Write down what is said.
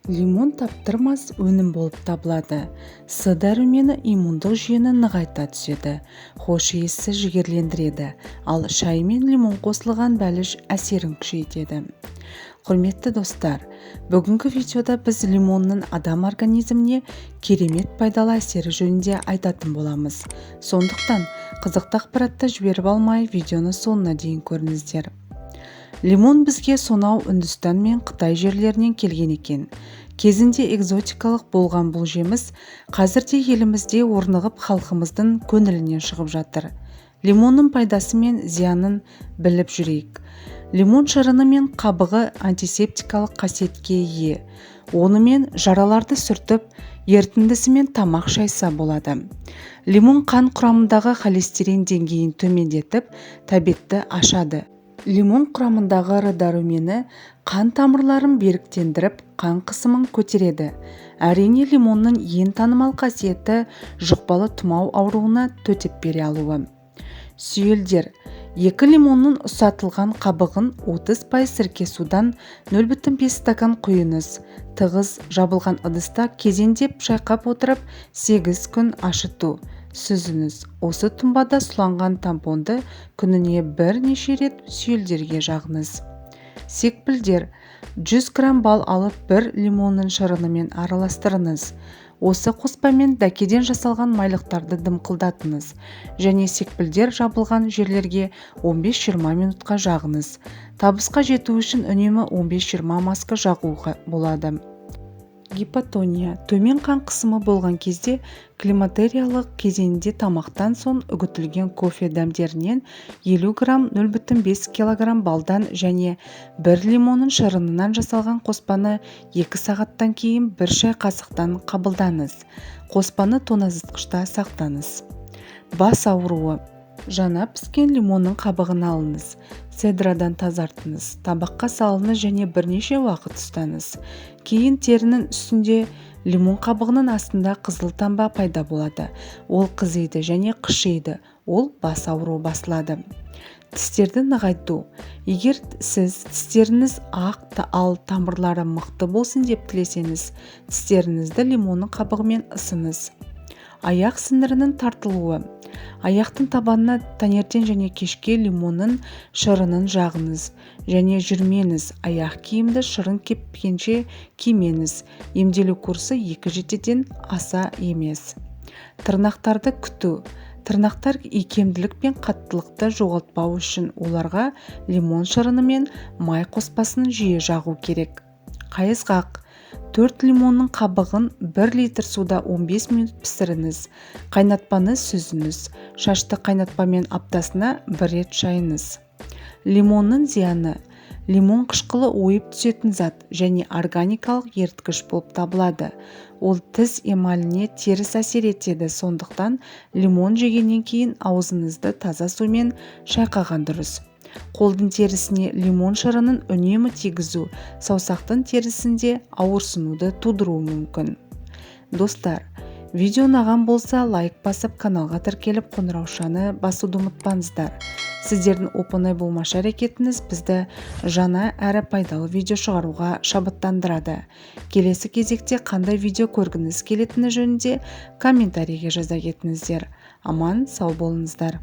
Лимон таптырмас өнім болып табылады. С дәрумені иммундық жүйені нығайта түседі, хош иісі жігерлендіреді, ал шай мен лимон қосылған бәліш әсерін күшейтеді. Құрметті достар, бүгінгі видеода біз лимонның адам организміне керемет пайдалы әсері жөнінде айтатын боламыз. Сондықтан қызықты ақпаратты жіберіп алмай, видеоны соңына дейін көріңіздер. Лимон бізге сонау Үндістан мен Қытай жерлерінен келген екен. Кезінде экзотикалық болған бұл жеміс қазірде елімізде орнығып халқымыздың көңілінен шығып жатыр. Лимонның пайдасы мен зиянын біліп жүрейік. Лимон шырыны мен қабығы антисептикалық қасиетке ие. Онымен жараларды сүртіп, ерітіндісімен тамақ шайса болады. Лимон қан құрамындағы холестерин деңгейін төмендетіп, тәбетті ашады. Лимон құрамындағы Р дәрумені қан тамырларын беріктендіріп, қан қысымын көтереді. Әрине, лимонның ең танымал қасиеті жұқпалы тұмау ауруына төтеп бере алуы. Сүйелдер. 2 лимонның ұсатылған қабығын 30% сірке судан 0,5 стакан құйыңыз. Тығыз жабылған ыдыста кезеңдеп шайқап отырып 8 күн ашыту. Сүзіңіз. Осы тұнбада сұланған тампонды күніне бірнеше рет сүйелдерге жағыңыз. Секпілдер. 100 грамм бал алып 1 лимонның шырынымен араластырыңыз. Осы қоспамен дәкеден жасалған майлықтарды дымқылдатыңыз және секпілдер жабылған жерлерге 15-20 минутқа жағыңыз. Табысқа жету үшін үнемі 15-20 маска жағуға болады. Гипотония. Төмен қан қысымы болған кезде климактериялық кезеңде тамақтан соң үгітілген кофе дәмдерінен 50 грамм 0,5 кг балдан және 1 лимонның шырынынан жасалған қоспаны 2 сағаттан кейін 1 шай қасықтан қабылдаңыз. Қоспаны тоңазытқышта сақтаңыз. Бас ауруы. Жаңа піскен лимонның қабығын алыңыз. Седрадан тазартыңыз. Табаққа салыңыз және бірнеше уақыт ұстаңыз. Кейін терінің үстінде лимон қабығының астында қызыл тамба пайда болады. Ол қызиды және қышиды. Ол бас ауруы басылады. Тістерді нығайту. Егер сіз тістеріңіз ақ ал тамырлары мықты болсын деп тілесеңіз, тістеріңізді лимонның қабығымен ысыңыз. Аяқ сіңірінің тартылуы. Аяқтың табанына таңертең және кешке лимонның шырынын жағыңыз және жүрмеңіз. Аяқ киімді шырын кепкенше кимеңіз. Емделу курсы 2 жетеден аса емес. Тырнақтарды күту. Тырнақтар икемділік пен қаттылықты жоғалтпау үшін оларға лимон шырыны мен май қоспасын жиі жағу керек. Қайызғақ. 4 лимонның қабығын 1 литр суда 15 минут пісіріңіз. Қайнатпаны сүзіңіз. Шашты қайнатпамен аптасына 1 рет шайыңыз. Лимонның зияны. Лимон қышқылы ойып түсетін зат және органикалық еріткіш болып табылады. Ол тіс эмаліне теріс әсер етеді, сондықтан лимон жегеннен кейін аузыңызды таза сумен шайқаған дұрыс. Қолдың терісіне лимон шырынын үнемі тигізу саусақтың терісінде ауырсынуды тудыруы мүмкін. Достар, видео ұнаған болса лайк басып, каналға тіркеліп қоңыраушаны басуды ұмытпаңыздар. Сіздердің оп-оңай болмашы әрекетіңіз бізді жаңа әрі пайдалы видео шығаруға шабыттандырады. Келесі кезекте қандай видео көргіңіз келетіні жөнінде комментарийге жаза кетіңіздер. Аман сау болыңыздар.